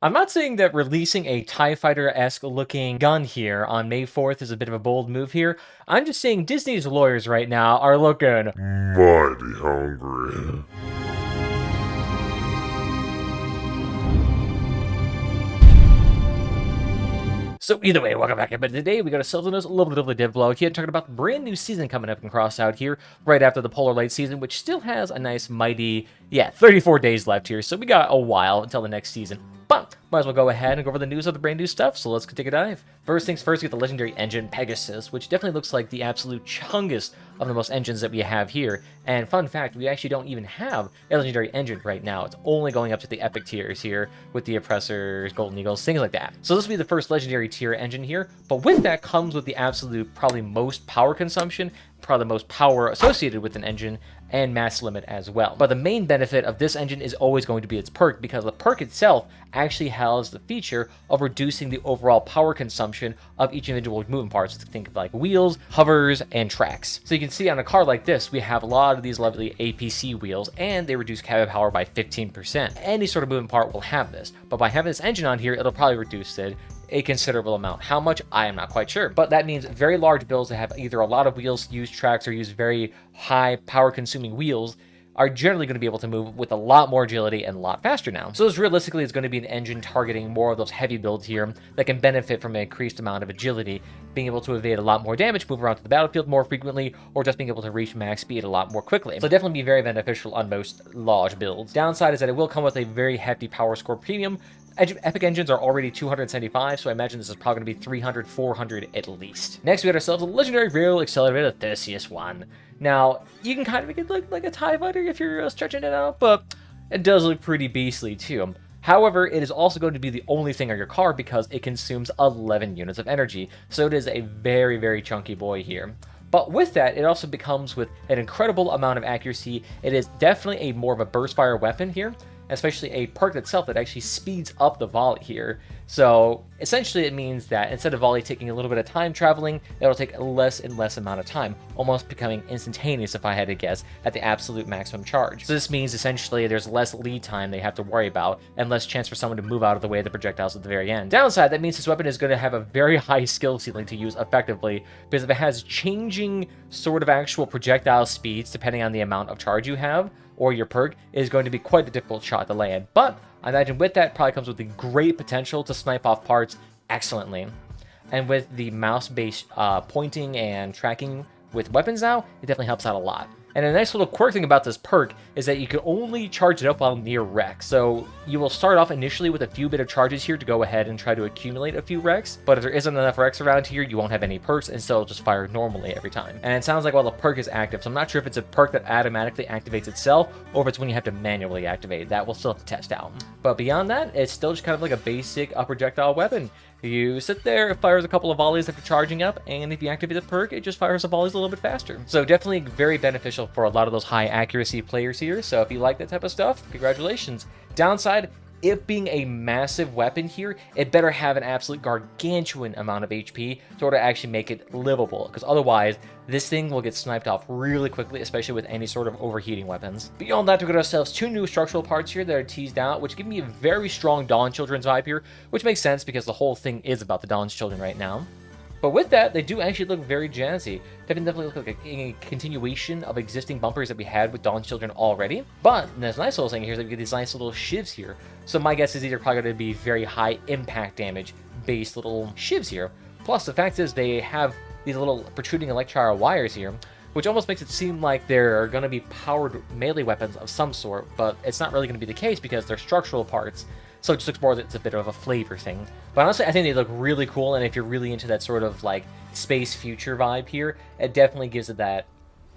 I'm not saying that releasing a TIE Fighter-esque looking gun here on May 4th is a bit of a bold move here. I'm just saying Disney's lawyers right now are looking mighty hungry. So either way, welcome back. But today we got ourselves a little bit of a div blog here, talking about the brand new season coming up in Crossout here, right after the Polar Light season, which still has a nice mighty, 34 days left here. So we got a while until the next season. But might as well go ahead and go over the news of the brand new stuff, so let's take a dive. First things first, we get the legendary engine Pegasus, which definitely looks like the absolute chungest of the most engines that we have here. And fun fact, we actually don't even have a legendary engine right now. It's only going up to the epic tiers here with the oppressors, golden eagles, things like that. So this will be the first legendary tier engine here, but with that comes with the absolute probably most power consumption, probably the most power associated with an engine, and mass limit as well. But the main benefit of this engine is always going to be its perk, because the perk itself actually has the feature of reducing the overall power consumption of each individual moving parts. Think of like wheels, hovers, and tracks. So you can see on a car like this, we have a lot of these lovely APC wheels, and they reduce cabin power by 15%. Any sort of moving part will have this, but by having this engine on here, it'll probably reduce it a considerable amount. How much, I am not quite sure, but that means very large builds that have either a lot of wheels, use tracks, or use very high power consuming wheels are generally going to be able to move with a lot more agility and a lot faster now. So this realistically is going to be an engine targeting more of those heavy builds here that can benefit from an increased amount of agility, being able to evade a lot more damage, move around to the battlefield more frequently, or just being able to reach max speed a lot more quickly. So definitely be very beneficial on most large builds. Downside is that it will come with a very hefty power score premium. Epic engines are already 275, so I imagine this is probably going to be 300, 400 at least. Next, we got ourselves a legendary rail accelerator, Theseus 1. Now, you can kind of make it look like a TIE fighter if you're stretching it out, but it does look pretty beastly too. However, it is also going to be the only thing on your car because it consumes 11 units of energy, so it is a very, very chunky boy here. But with that, it also becomes with an incredible amount of accuracy. It is definitely more of a burst fire weapon here, especially a perk itself that actually speeds up the volley here. So essentially it means that instead of volley taking a little bit of time traveling, it'll take less and less amount of time, almost becoming instantaneous if I had to guess, at the absolute maximum charge. So this means essentially there's less lead time they have to worry about and less chance for someone to move out of the way of the projectiles at the very end. Downside, that means this weapon is going to have a very high skill ceiling to use effectively, because if it has changing sort of actual projectile speeds depending on the amount of charge you have, or your perk, is going to be quite a difficult shot to land. But I imagine with that probably comes with the great potential to snipe off parts excellently. And with the mouse-based pointing and tracking with weapons now, it definitely helps out a lot. And a nice little quirk thing about this perk is that you can only charge it up while near wreck. So you will start off initially with a few bit of charges here to go ahead and try to accumulate a few wrecks. But if there isn't enough wrecks around here, you won't have any perks, and so it'll just fire normally every time. And it sounds like while the perk is active, so I'm not sure if it's a perk that automatically activates itself or if it's when you have to manually activate it. That we'll still have to test out. But beyond that, it's still just kind of like a basic projectile weapon. You sit there, it fires a couple of volleys after charging up, and if you activate the perk, it just fires the volleys a little bit faster. So definitely very beneficial for a lot of those high accuracy players here, so if you like that type of stuff, congratulations. Downside, it being a massive weapon here, it better have an absolute gargantuan amount of HP to order to actually make it livable, because otherwise, this thing will get sniped off really quickly, especially with any sort of overheating weapons. Beyond that, we got ourselves two new structural parts here that are teased out, which give me a very strong Dawn Children's vibe here, which makes sense because the whole thing is about the Dawn's Children right now. But with that, they do actually look very jazzy. They definitely look like a continuation of existing bumpers that we had with Dawn's Children already. But there's a nice little thing here is that we get these nice little shivs here. So my guess is these are probably going to be very high impact damage based little shivs here. Plus, the fact is they have these little protruding electric wires here, which almost makes it seem like they're going to be powered melee weapons of some sort, but it's not really going to be the case because they're structural parts. So it just looks more like it's a bit of a flavor thing. But honestly, I think they look really cool, and if you're really into that sort of like space future vibe here, it definitely gives it that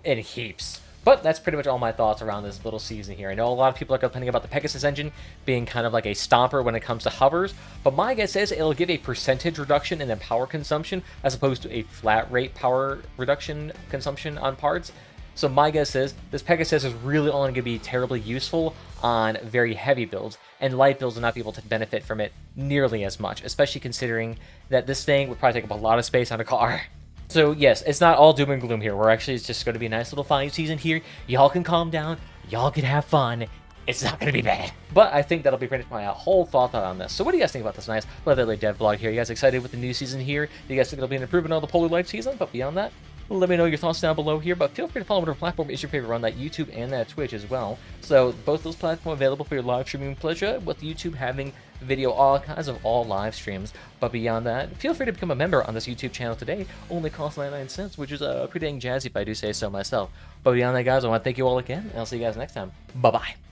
in heaps. But that's pretty much all my thoughts around this little season here. I know a lot of people are complaining about the Pegasus engine being kind of like a stomper when it comes to hovers, but my guess is it'll give a percentage reduction in the power consumption as opposed to a flat rate power reduction consumption on parts. So my guess is this Pegasus is really only going to be terribly useful on very heavy builds, and light builds will not be able to benefit from it nearly as much, especially considering that this thing would probably take up a lot of space on a car. So yes, it's not all doom and gloom here. We're actually, it's just going to be a nice little flying season here. Y'all can calm down, y'all can have fun, it's not going to be bad. But I think that'll be pretty much my whole thought on this. So what do you guys think about this nice Leatherly Dev vlog here? You guys excited with the new season here? Do you guys think it'll be an improvement on the Polar Light season? But beyond that, let me know your thoughts down below here, but feel free to follow whatever platform is your favorite on that YouTube and that Twitch as well. So both those platforms available for your live streaming pleasure, with YouTube having video archives of all live streams. But beyond that, feel free to become a member on this YouTube channel today. Only costs 99 cents, which is pretty dang jazzy if I do say so myself. But beyond that, guys, I want to thank you all again, and I'll see you guys next time. Bye-bye.